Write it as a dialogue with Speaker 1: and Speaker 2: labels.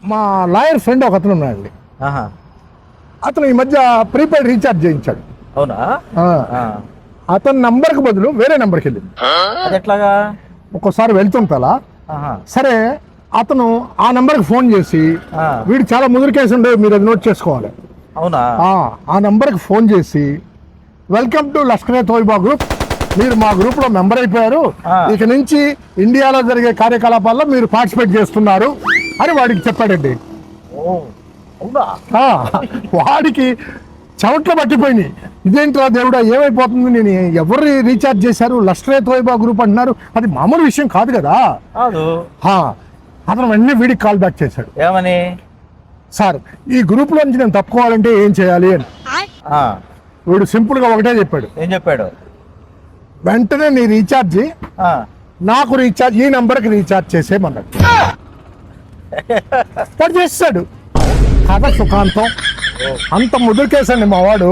Speaker 1: మా lawyer friend ఒక అతను ఉన్నాడండి.
Speaker 2: ఆహా.
Speaker 1: అతను ఈ మధ్య ప్రీపెయిడ్ రీఛార్జ్ చేయించాడు.
Speaker 2: అవునా?
Speaker 1: అతని నంబర్కి బదులు వేరే నంబర్కి వెళ్ళింది.
Speaker 2: అది ఎట్లాగా?
Speaker 1: ఒక్కోసారి వెళ్తుంటా.
Speaker 2: ఆహా.
Speaker 1: సరే అతను ఆ నంబర్కి ఫోన్ చేసి, వీడు చాలా ముదురు కేసు ఉండే, మీరు అది నోట్ చేసుకోవాలి.
Speaker 2: అవునా?
Speaker 1: ఆ నంబర్కి ఫోన్ చేసి, వెల్కమ్ టు లష్కర్-ఏ-తోయిబా గ్రూప్, మీరు మా గ్రూప్ లో మెంబర్ అయిపోయారు, ఇక నుంచి ఇండియాలో జరిగే కార్యకలాపాల్లో మీరు పార్టిసిపేట్ చేస్తున్నారు అని వాడికి చెప్పాడండి. వాడికి చెవట్లు పట్టిపోయినాయి. ఇదేంట్రా దేవుడా, ఏమైపోతుంది, నేను ఎవరు రీఛార్జ్ చేశారు, లష్కర్-ఏ-తోయిబా గ్రూప్ అంటున్నారు, అది మామూలు విషయం కాదు కదా. అతను వెంటనే వీడికి కాల్ బ్యాక్ చేశాడు.
Speaker 2: ఏమని?
Speaker 1: సార్, ఈ గ్రూప్ లో నుంచి నేను తప్పుకోవాలంటే ఏం చేయాలి అని. వీడు సింపుల్ గా ఒకటే చెప్పాడు.
Speaker 2: ఏం చెప్పాడు?
Speaker 1: వెంటనే నీ రీఛార్జ్ నాకు రీఛార్జ్ ఈ నంబర్కి రీఛార్జ్ చేసేయమన్నాడు. వాడు చేస్తాడు. కథ సుఖాంతం. అంత ముదురుకేసండి మా వాడు.